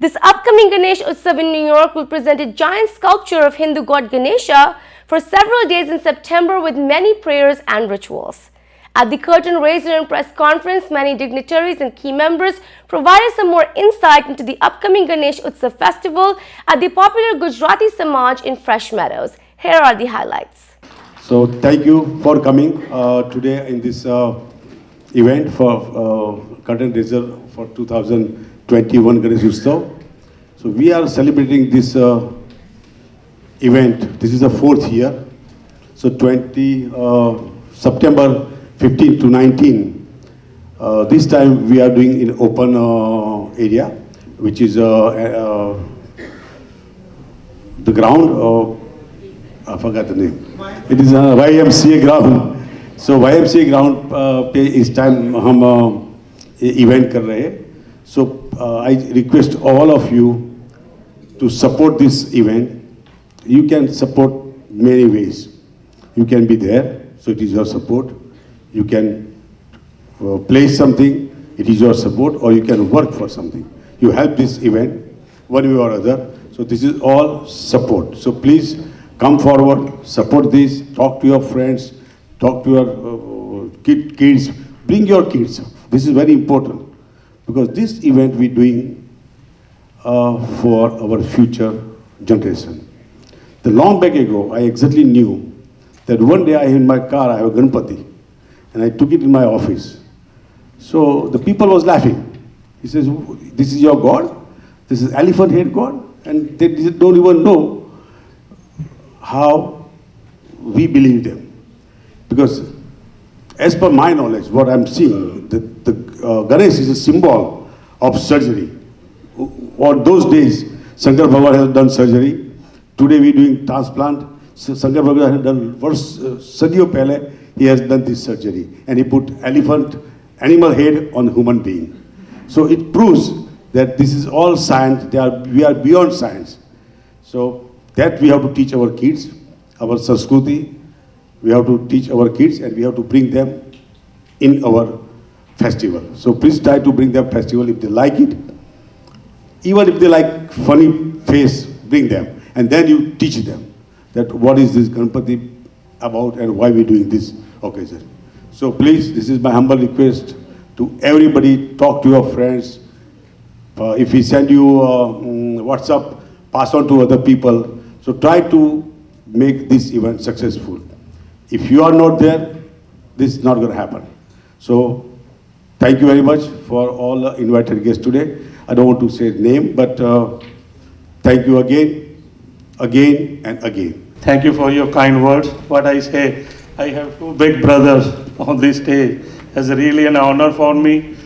This upcoming Ganesh Utsav in New York will present a giant sculpture of Hindu god Ganesha for several days in September with many prayers and rituals. At the curtain raiser and press conference, many dignitaries and key members provided some more insight into the upcoming Ganesh Utsav festival at the popular Gujarati Samaj in Fresh Meadows. Here are the highlights. So thank you for coming today in this event for curtain raiser for 2021 Ganesh Utsav. So we are celebrating this event. This is the fourth year. So September 15 to 19. This time we are doing in open area, which is the ground. I forgot the name. It is a YMCA ground. So YMCA ground पे इस time हम event कर रहे हैं. So I request all of you to support this event. You can support many ways. You can be there, so it is your support. You can play something, it is your support, or you can work for something. You help this event one way or other. So this is all support. So please come forward, support this, talk to your friends, talk to your kids, bring your kids. This is very important because this event we're doing for our future generation. The long back ago, I exactly knew that one day in my car I have a Ganpati and I took it in my office. So the people was laughing. He says, this is your God? This is elephant head God? And they don't even know how we believe them. Because as per my knowledge, what I'm seeing, the Ganesh is a symbol of surgery. On those days, Shankar Bhagavan has done surgery. Today we're doing transplant. Shankar Bhagavan has done Sadiyo Pehle, he has done this surgery. And he put animal head on human being. So it proves that this is all science, we are beyond science. So that we have to teach our kids, our Sanskriti, we have to teach our kids and we have to bring them in our festival. So please try to bring them festival if they like it. Even if they like funny face, bring them. And then you teach them that what is this Ganpati about and why we're doing this occasion. So please, this is my humble request to everybody, talk to your friends. If we send you WhatsApp, pass on to other people. So try to make this event successful. If you are not there, this is not going to happen. So thank you very much for all the invited guests today. I don't want to say name, but thank you again and again. Thank you for your kind words. What I say, I have two big brothers on this stage. It's really an honor for me.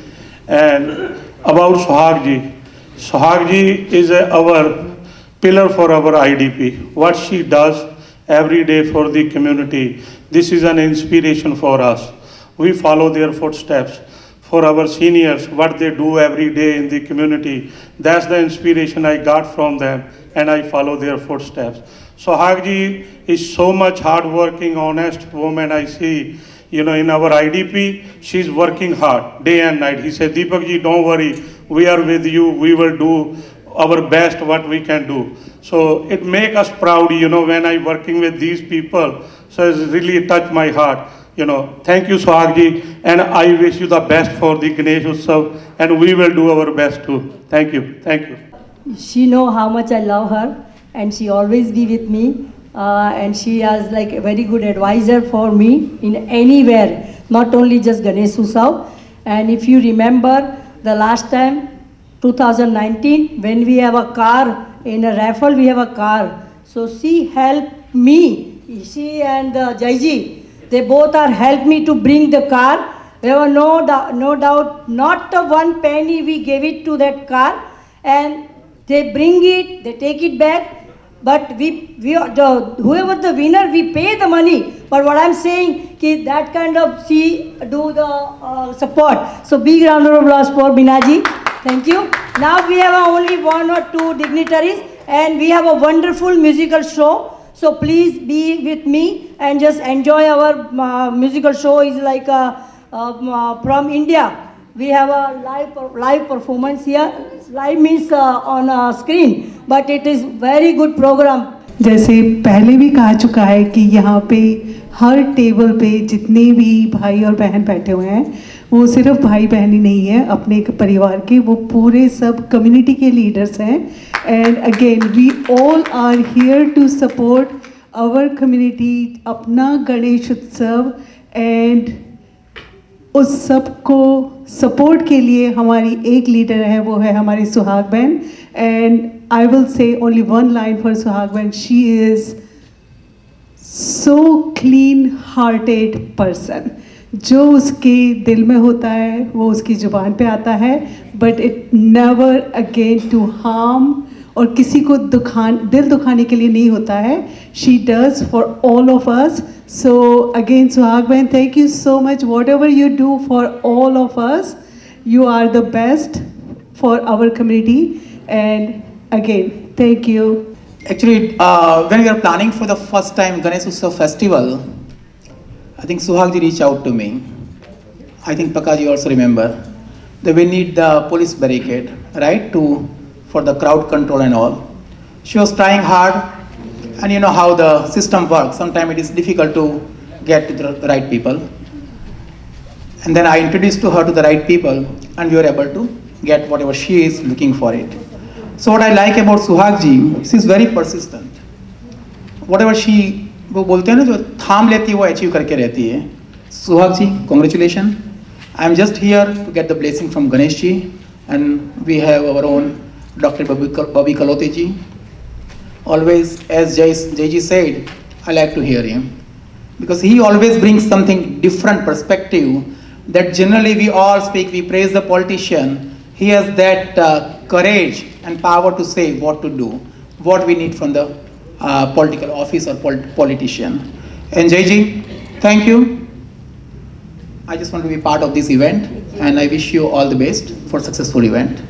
And about Sohag ji is our pillar for our IDP. What she does every day for the community, this is an inspiration for us. We follow their footsteps. For our seniors, what they do every day in the community, that's the inspiration I got from them, and I follow their footsteps. Sohag ji is so much hardworking, honest woman I see. You know, in our IDP, she's working hard day and night. He said, Deepak ji, don't worry, we are with you. We will do our best what we can do. So it makes us proud, you know, when I'm working with these people. So it's really touched my heart. You know, thank you, Sohag ji, and I wish you the best for the Ganesh Utsav, and we will do our best too. Thank you, thank you. She know how much I love her, and she always be with me, and she is like a very good advisor for me in anywhere, not only just Ganesh Utsav. And if you remember the last time, 2019, when we have a car, in a raffle we have a car. So she helped me, she and Jaiji, they both are helped me to bring the car. There was no doubt, not a one penny we gave it to that car. And they bring it, they take it back. But whoever the winner, we pay the money. But what I'm saying, that kind of she do the support. So big round of applause for Binaji. Thank you. Now we have only one or two dignitaries and we have a wonderful musical show. So please be with me and just enjoy our musical show. Is like from India. we have a live performance here. Live means on a screen, but it is very good program. जैसे पहले भी कहा चुका है कि यहाँ पे हर table पे जितने भी भाई और बहन बैठे हुए हैं वो सिर्फ भाई बहन ही नहीं है, अपने एक परिवार के, वो पूरे सब कम्युनिटी के लीडर्स हैं. And again we all are here to support our community, अपना गणेश उत्सव. एंड उस सब को सपोर्ट के लिए हमारी एक लीडर है, वो है हमारी सुहाग बहन. And I will say only one line for सुहाग बहन. She is so clean hearted person. जो उसके दिल में होता है वो उसकी ज़ुबान पे आता है, but it never again to harm, और किसी को दिल दुखाने के लिए नहीं होता है. She does for all of us. So again, Suhag Bain, thank you so much. Whatever you do for all of us, you are the best for our community. And again, thank you. Actually, when we are planning for the first time Ganesh Utsav festival, I think Suhag ji reached out to me. I think Prakash you also remember that we need the police barricade, right, for the crowd control and all. She was trying hard. And you know how the system works. Sometimes it is difficult to get to the right people. And then I introduced to her to the right people, and we were able to get whatever she is looking for it. So what I like about Suhag ji, she is very persistent. Whatever she, वो बोलते हैं ना, जो थाम लेती है वो achieve करके रहती है. Suhag ji, congratulations. I am just here to get the blessing from Ganesh ji, and we have our own Dr. Bobby Kalote ji. Always, as Jai ji said, I like to hear him because he always brings something different perspective that generally we all speak, we praise the politician. He has that courage and power to say what to do, what we need from the political office or politician. And Jai ji, thank you. I just want to be part of this event, and I wish you all the best for successful event.